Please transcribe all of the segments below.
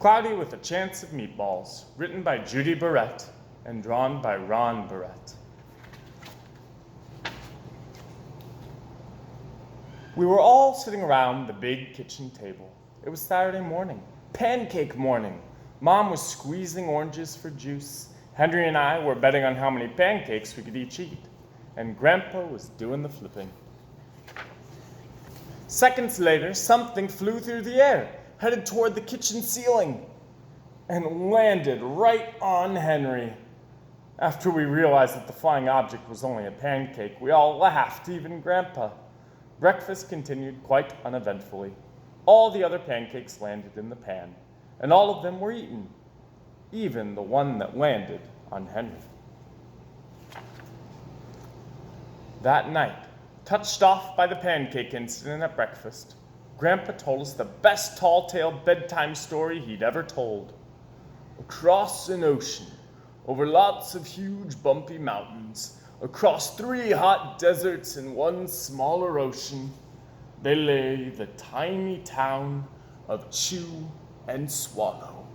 Cloudy with a Chance of Meatballs, written by Judi Barrett and drawn by Barrett. We were all sitting around the big kitchen table. It was Saturday morning, pancake morning. Mom was squeezing oranges for juice. Henry and I were betting on how many pancakes we could each eat. And Grandpa was doing the flipping. Seconds later, something flew through the air, headed toward the kitchen ceiling, and landed right on Henry. After we realized that the flying object was only a pancake, we all laughed, even Grandpa. Breakfast continued quite uneventfully. All the other pancakes landed in the pan, and all of them were eaten, even the one that landed on Henry. That night, touched off by the pancake incident at breakfast, Grandpa told us the best tall-tale bedtime story he'd ever told. Across an ocean, over lots of huge bumpy mountains, across 3 hot deserts and 1 smaller ocean, they lay the tiny town of Chew and Swallow.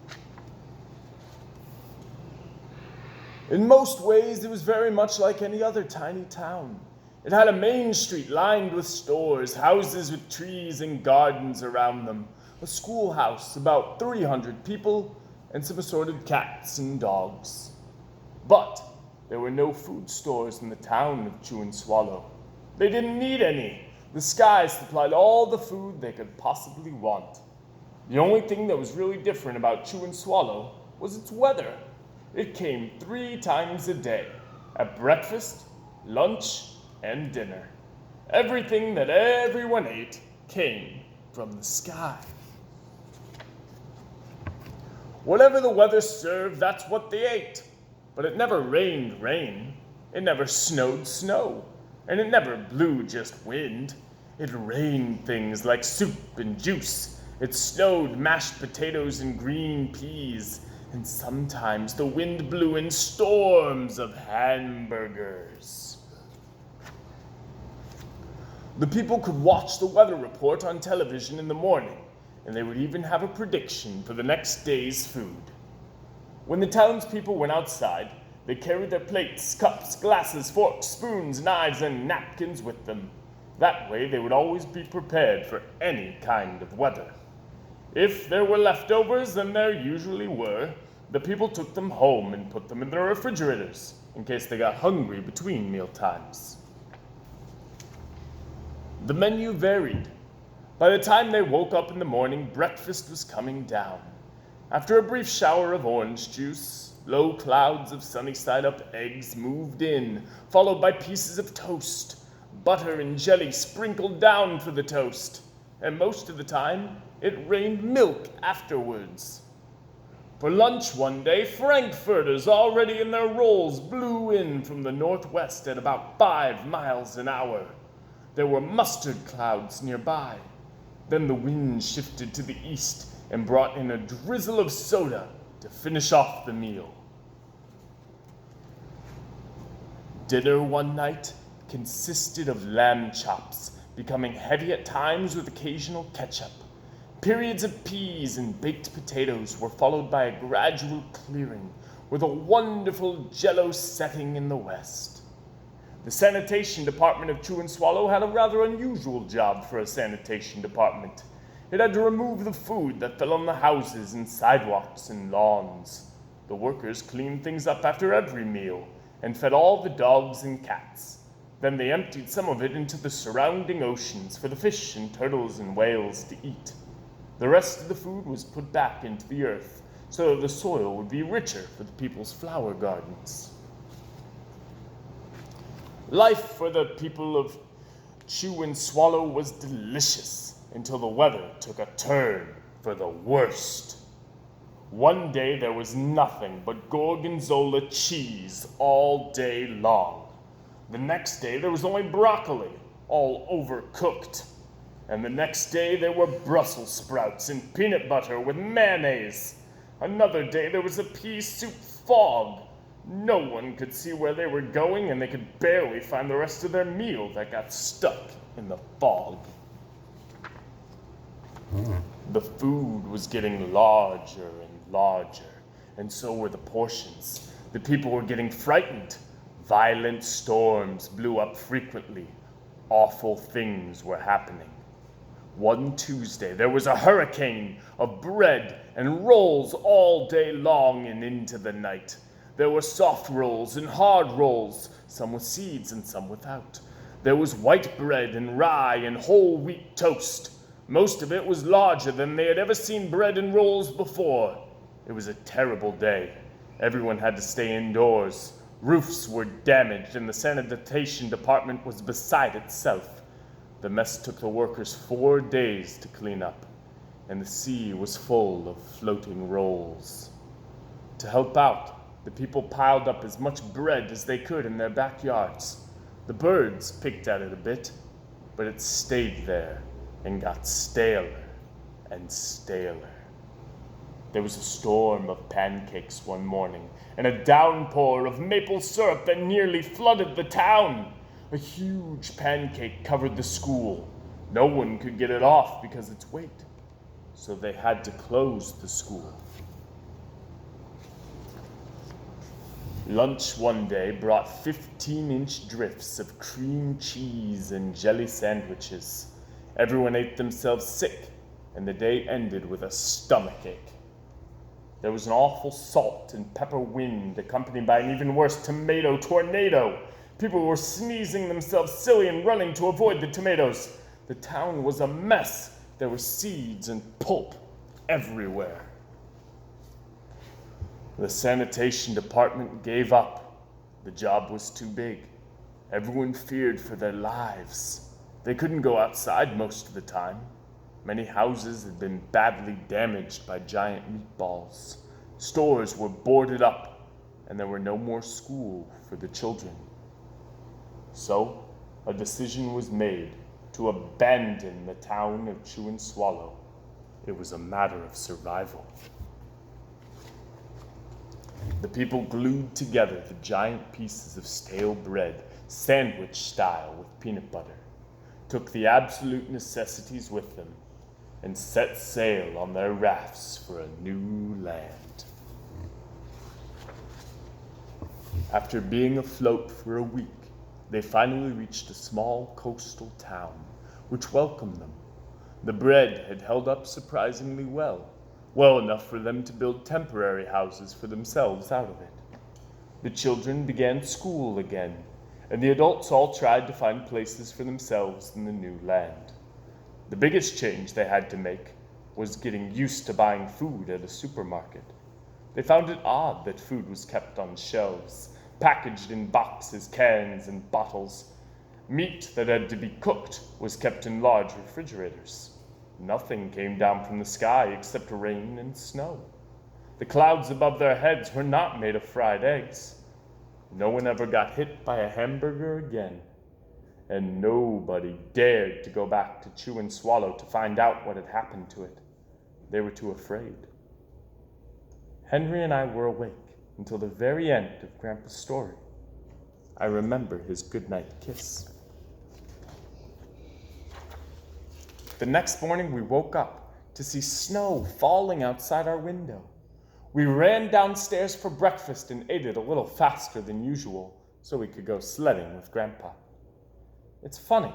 In most ways, it was very much like any other tiny town. It had a main street lined with stores, houses with trees and gardens around them, a schoolhouse, about 300 people, and some assorted cats and dogs. But there were no food stores in the town of Chew and Swallow. They didn't need any. The sky supplied all the food they could possibly want. The only thing that was really different about Chew and Swallow was its weather. It came 3 times a day, at breakfast, lunch, and dinner. Everything that everyone ate came from the sky. Whatever the weather served, that's what they ate. But it never rained rain. It never snowed snow. And it never blew just wind. It rained things like soup and juice. It snowed mashed potatoes and green peas. And sometimes the wind blew in storms of hamburgers. The people could watch the weather report on television in the morning, and they would even have a prediction for the next day's food. When the townspeople went outside, they carried their plates, cups, glasses, forks, spoons, knives, and napkins with them. That way, they would always be prepared for any kind of weather. If there were leftovers, and there usually were, the people took them home and put them in their refrigerators in case they got hungry between meal times. The menu varied. By the time they woke up in the morning, breakfast was coming down. After a brief shower of orange juice, low clouds of sunny-side-up eggs moved in, followed by pieces of toast, butter and jelly sprinkled down for the toast, and most of the time, it rained milk afterwards. For lunch one day, frankfurters already in their rolls blew in from the northwest at about 5 miles an hour. There were mustard clouds nearby. Then the wind shifted to the east and brought in a drizzle of soda to finish off the meal. Dinner one night consisted of lamb chops, becoming heavy at times with occasional ketchup. Periods of peas and baked potatoes were followed by a gradual clearing, with a wonderful jello setting in the west. The sanitation department of Chew and Swallow had a rather unusual job for a sanitation department. It had to remove the food that fell on the houses and sidewalks and lawns. The workers cleaned things up after every meal and fed all the dogs and cats. Then they emptied some of it into the surrounding oceans for the fish and turtles and whales to eat. The rest of the food was put back into the earth so that the soil would be richer for the people's flower gardens. Life for the people of Chew and Swallow was delicious until the weather took a turn for the worst. One day there was nothing but gorgonzola cheese all day long. The next day there was only broccoli, all overcooked. And the next day there were Brussels sprouts and peanut butter with mayonnaise. Another day there was a pea soup fog. No one could see where they were going, and they could barely find the rest of their meal that got stuck in the fog. The food was getting larger and larger, and so were the portions. The people were getting frightened. Violent storms blew up frequently. Awful things were happening. One Tuesday, there was a hurricane of bread and rolls all day long and into the night. There were soft rolls and hard rolls, some with seeds and some without. There was white bread and rye and whole wheat toast. Most of it was larger than they had ever seen bread and rolls before. It was a terrible day. Everyone had to stay indoors. Roofs were damaged and the sanitation department was beside itself. The mess took the workers 4 days to clean up, and the sea was full of floating rolls. To help out, the people piled up as much bread as they could in their backyards. The birds picked at it a bit, but it stayed there and got staler and staler. There was a storm of pancakes one morning, and a downpour of maple syrup that nearly flooded the town. A huge pancake covered the school. No one could get it off because of its weight, so they had to close the school. Lunch one day brought 15-inch drifts of cream cheese and jelly sandwiches. Everyone ate themselves sick, and the day ended with a stomachache. There was an awful salt and pepper wind accompanied by an even worse tomato tornado. People were sneezing themselves silly and running to avoid the tomatoes. The town was a mess. There were seeds and pulp everywhere. The sanitation department gave up. The job was too big. Everyone feared for their lives. They couldn't go outside most of the time. Many houses had been badly damaged by giant meatballs. Stores were boarded up, and there were no more school for the children. So, a decision was made to abandon the town of Chew and Swallow. It was a matter of survival. The people glued together the giant pieces of stale bread, sandwich style with peanut butter, took the absolute necessities with them, and set sail on their rafts for a new land. After being afloat for a week, they finally reached a small coastal town, which welcomed them. The bread had held up surprisingly well enough for them to build temporary houses for themselves out of it. The children began school again, and the adults all tried to find places for themselves in the new land. The biggest change they had to make was getting used to buying food at a supermarket. They found it odd that food was kept on shelves, packaged in boxes, cans, and bottles. Meat that had to be cooked was kept in large refrigerators. Nothing came down from the sky except rain and snow. The clouds above their heads were not made of fried eggs. No one ever got hit by a hamburger again. And nobody dared to go back to Chew and Swallow to find out what had happened to it. They were too afraid. Henry and I were awake until the very end of Grandpa's story. I remember his goodnight kiss. The next morning we woke up to see snow falling outside our window. We ran downstairs for breakfast and ate it a little faster than usual so we could go sledding with Grandpa. It's funny,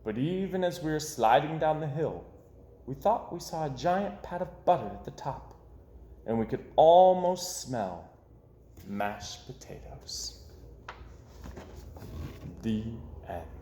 but even as we were sliding down the hill, we thought we saw a giant pat of butter at the top, and we could almost smell mashed potatoes. The end.